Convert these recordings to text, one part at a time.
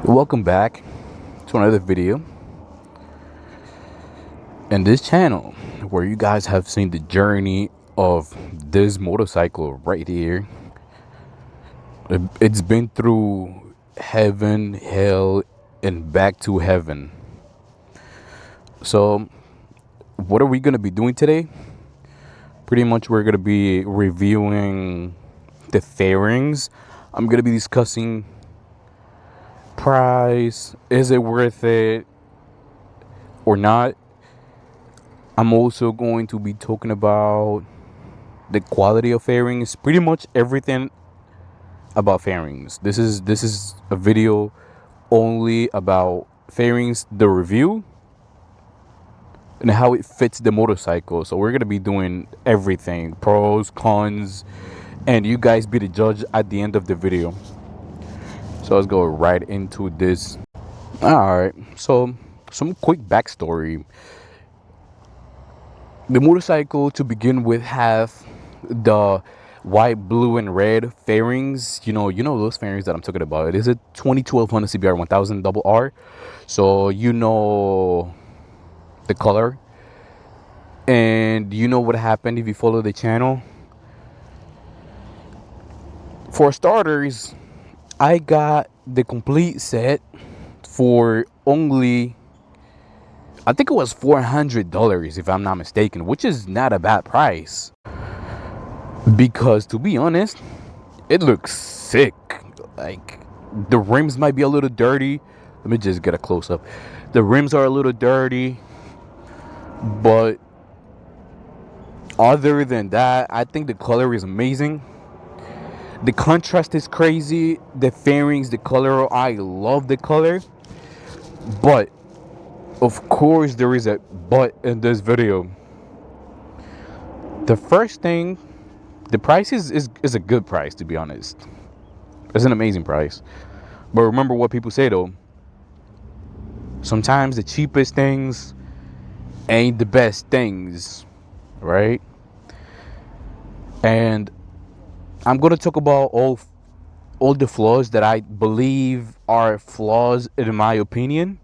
Welcome back to another video in this channel where you guys have seen the journey of this motorcycle right here. It's been through heaven, hell, and back to heaven. So what are we going to be doing today? Pretty much we're going to be reviewing the fairings. I'm going to be discussing price, is it worth it or not. I'm also going to be talking about the quality of fairings, pretty much everything about fairings. This is a video only about fairings, the review, and how it fits the motorcycle. So we're gonna be doing everything, pros, cons, and you guys be the judge at the end of the video. So let's go right into this. Alright, so some quick backstory. The motorcycle, to begin with, have the white, blue, and red fairings. You know those fairings that I'm talking about. It is a 2012 Honda cbr1000rr. So you know the color, and you know what happened if you follow the channel. For starters, I got the complete set for only, I think it was $400 if I'm not mistaken, which is not a bad price. Because to be honest, it looks sick. Like, the rims might be a little dirty. Let me just get a close up. The rims are a little dirty, but other than that, I think the color is amazing. The contrast is crazy. The fairings, the color, I love the color. But of course there is a but in this video. The first thing, the price is a good price, to be honest. It's an amazing price. But remember what people say though. Sometimes the cheapest things ain't the best things, right? And I'm gonna talk about all the flaws that I believe are flaws in my opinion.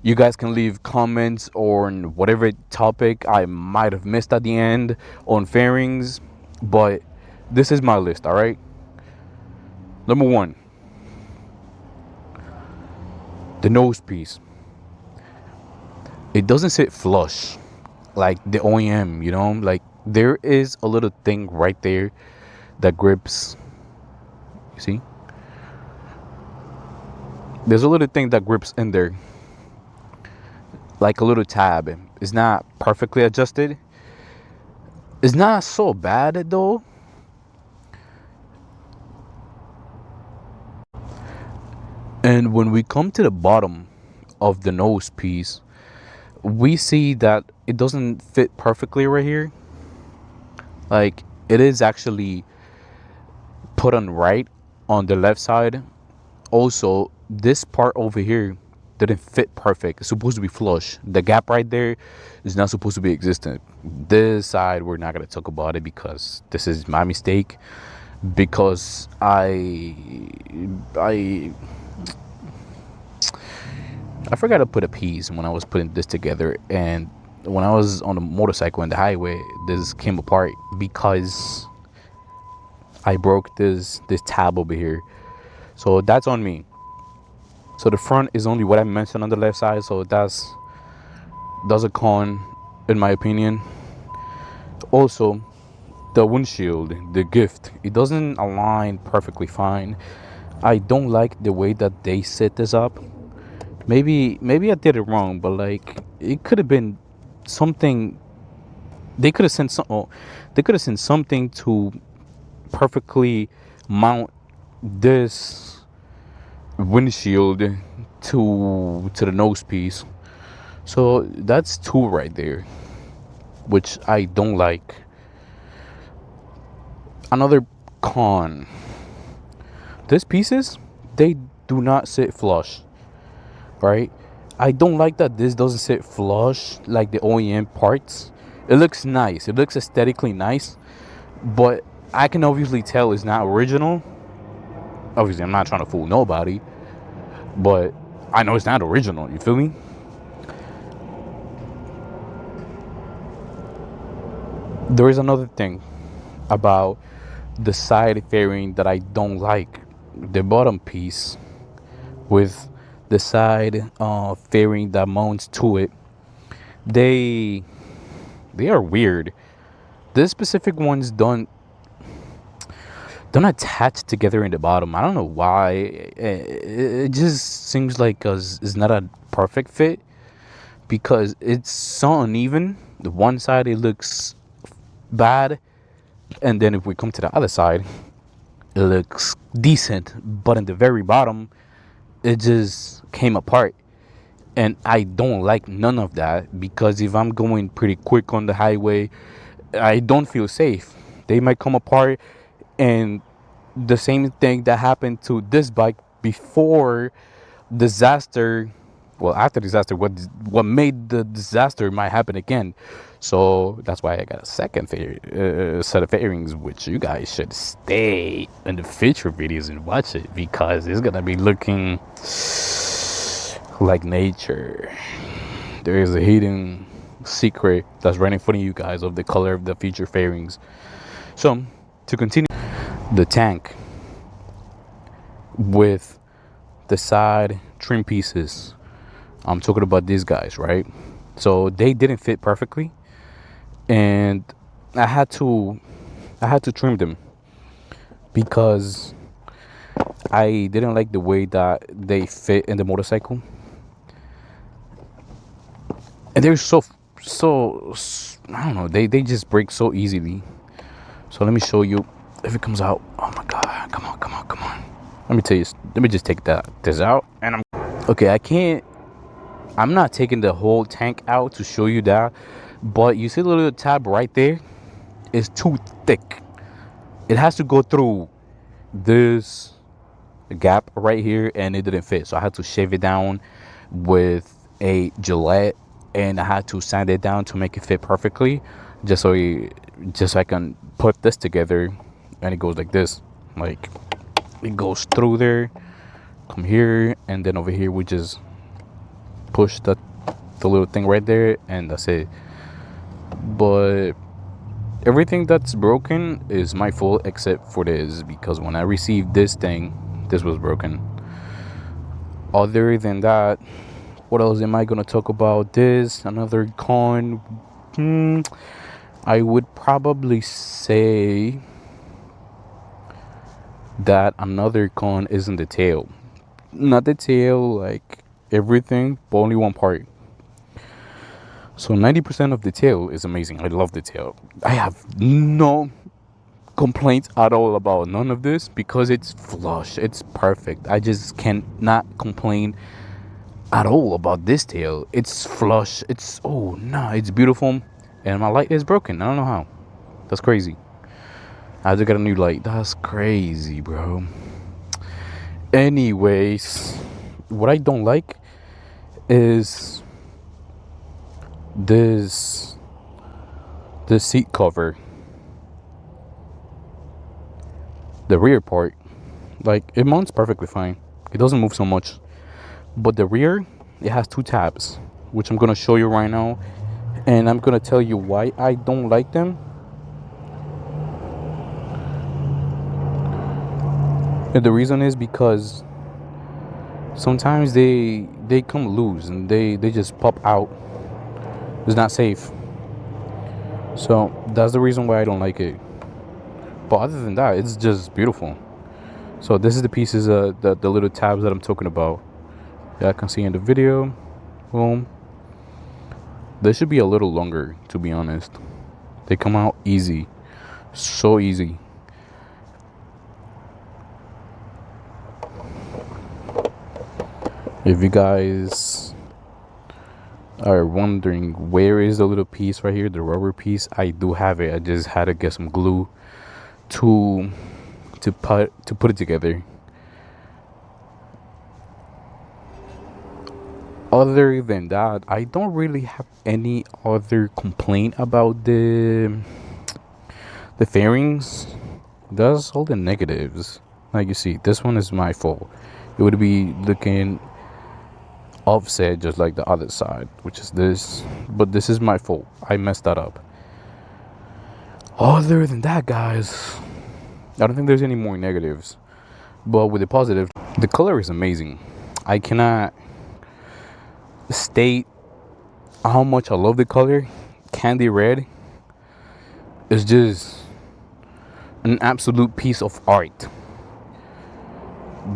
You guys can leave comments on whatever topic I might have missed at the end on fairings, but this is my list, all right? Number one, the nose piece. It doesn't sit flush like the OEM, like there is a little thing right there that grips. You see? There's a little thing that grips in there, like a little tab. It's not perfectly adjusted. It's not so bad though. And when we come to the bottom of the nose piece, we see that it doesn't fit perfectly right here. Like, it is actually put on right on the left side. Also, this part over here didn't fit perfect. It's supposed to be flush. The gap right there is not supposed to be existent. This side, we're not going to talk about it because this is my mistake. Because I forgot to put a piece when I was putting this together, and when I was on the motorcycle in the highway, this came apart because I broke this tab over here. So that's on me. So the front is only what I mentioned on the left side, so that's a con in my opinion. Also, the windshield, the gift, it doesn't align perfectly fine. I don't like the way that they set this up. Maybe I did it wrong, but like, it could have been something. They could have sent something to perfectly mount this windshield to the nose piece. So that's two right there, which I don't like. Another con, these pieces, they do not sit flush, right? I don't like that this doesn't sit flush like the OEM parts. It looks nice, it looks aesthetically nice, but I can obviously tell it's not original. Obviously I'm not trying to fool nobody, but I know it's not original. You feel me? There is another thing about the side fairing that I don't like. The bottom piece with the side fairing that mounts to it. They are weird. This specific ones don't attach together in the bottom. I don't know why. It just seems like it's not a perfect fit because it's so uneven. The one side it looks bad, and then if we come to the other side, it looks decent. But in the very bottom, it just came apart. And I don't like none of that because if I'm going pretty quick on the highway, I don't feel safe. They might come apart, and the same thing that happened to this bike before disaster, well, after disaster, what made the disaster might happen again. So that's why I got a second set of fairings, which you guys should stay in the future videos and watch it because it's gonna be looking like nature. There is a hidden secret that's right in front of you guys of the color of the future fairings. So to continue, the tank with the side trim pieces, I'm talking about these guys, right? So they didn't fit perfectly, and I had to trim them because I didn't like the way that they fit in the motorcycle, and they're so I don't know, they just break so easily. So let me show you if it comes out. Oh my god, come on. Let me tell you, let me just take this out, and I'm not taking the whole tank out to show you that, but you see the little tab right there is too thick. It has to go through this gap right here, and it didn't fit, so I had to shave it down with a Gillette, and I had to sand it down to make it fit perfectly, just so I can put this together, and it goes like this, like it goes through there, come here, and then over here we just push the little thing right there, and that's it. But everything that's broken is my fault except for this, because when I received this thing, this was broken. Other than that, what else am I gonna talk about? This another con. I would probably say that another con isn't the tail. Not the tail, like everything, but only one part. So 90% of the tail is amazing. I love the tail. I have no complaints at all about none of this because it's flush. It's perfect. I just cannot complain at all about this tail. It's flush. It's it's beautiful. And my light is broken. I don't know how. That's crazy. I just got a new light. That's crazy, bro. Anyways, what I don't like is this seat cover. The rear part, like, it mounts perfectly fine. It doesn't move so much. But the rear, it has two tabs, which I'm gonna show you right now, and I'm gonna tell you why I don't like them. And the reason is because sometimes they come loose and they just pop out. It's not safe. So that's the reason why I don't like it. But other than that, it's just beautiful. So this is the pieces, the little tabs that I'm talking about. Yeah, I can see in the video. Boom. This should be a little longer, to be honest. They come out easy. So easy. If you guys are wondering where is the little piece right here, the rubber piece, I do have it. I just had to get some glue to put it together. Other than that, I don't really have any other complaint about the fairings. That's all the negatives. Like you see, this one is my fault. it would be looking offset just like the other side, which is this. But this is my fault, I messed that up. Other than that, guys, I don't think there's any more negatives. But with the positive, the color is amazing. I cannot state how much I love the color. Candy red is just an absolute piece of art.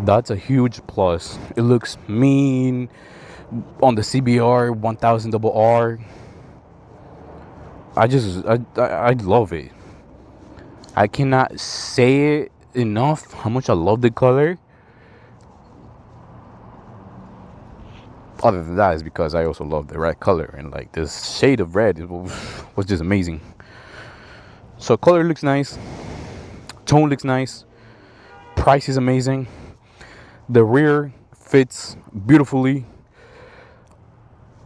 That's a huge plus. It looks mean on the cbr1000rr. I love it. I cannot say it enough how much I love the color. Other than that is because I also love the red color, and like this shade of red was just amazing. So color looks nice, tone looks nice, price is amazing, the rear fits beautifully,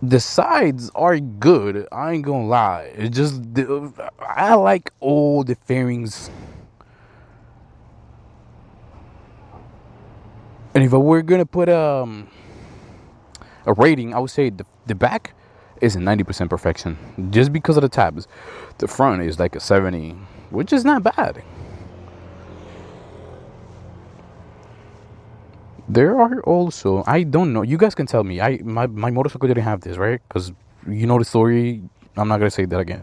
the sides are good, I ain't gonna lie. It's just I like all the fairings. And if I were gonna put a rating, I would say the back is a 90% perfection, just because of the tabs. The front is like a 70, which is not bad. There are also, I don't know, you guys can tell me, my motorcycle didn't have this, right? Because you know the story, I'm not gonna say that again.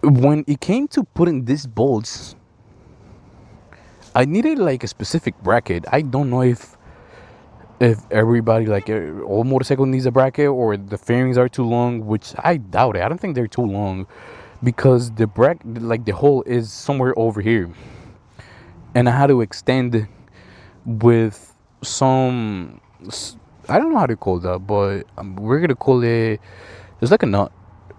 When it came to putting these bolts, I needed like a specific bracket. I don't know if everybody, like all motorcycle needs a bracket, or the fairings are too long, which I doubt it. I don't think they're too long, because the bracket, like the hole is somewhere over here, and I had to extend with some, I don't know how to call that, but we're gonna call it, it's like a nut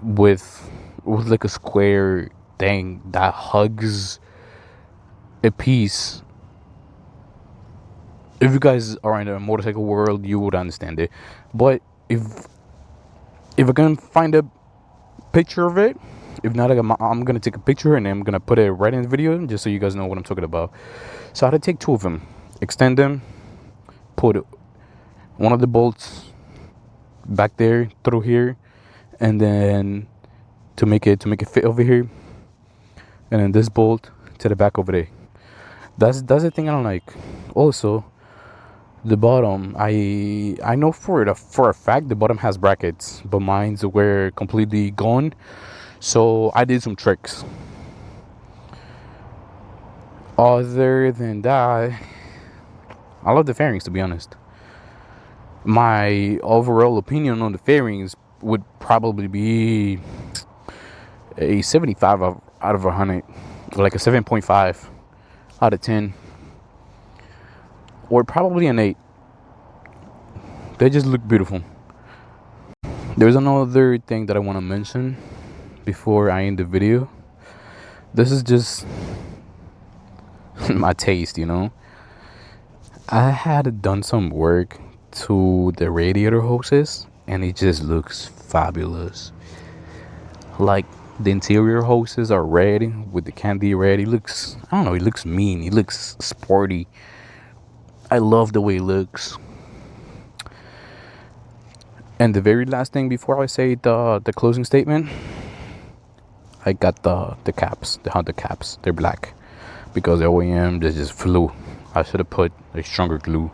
with like a square thing that hugs a piece. If you guys are in the motorcycle world, you would understand it. But if I can find a picture of it, if not, I'm gonna take a picture and I'm gonna put it right in the video, just so you guys know what I'm talking about. So I had to take two of them, extend them, put one of the bolts back there through here, and then to make it fit over here, and then this bolt to the back over there. That's the thing I don't like. Also, the bottom, I know for a fact the bottom has brackets, but mine's were completely gone, so I did some tricks. Other than that, I love the fairings, to be honest. My overall opinion on the fairings would probably be a 75 out of 100, like a 7.5 out of 10, or probably an 8. They just look beautiful. There's another thing that I want to mention before I end the video. This is just my taste, you know. I had done some work to the radiator hoses, and it just looks fabulous. Like, the interior hoses are red with the candy red. It looks, I don't know, it looks mean, it looks sporty. I love the way it looks. And the very last thing before I say the closing statement, I got the caps, the Honda caps. They're black because the OEM, they just flew. I should have put a stronger glue.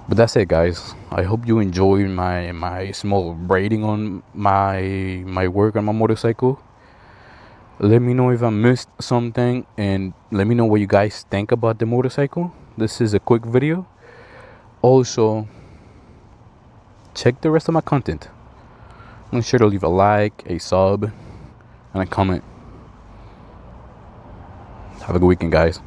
But that's it, guys. I hope you enjoyed my small rating on my work on my motorcycle. Let me know if I missed something, and let me know what you guys think about the motorcycle. This is a quick video. Also, check the rest of my content. Make sure to leave a like, a sub, and a comment. Have a good weekend, guys.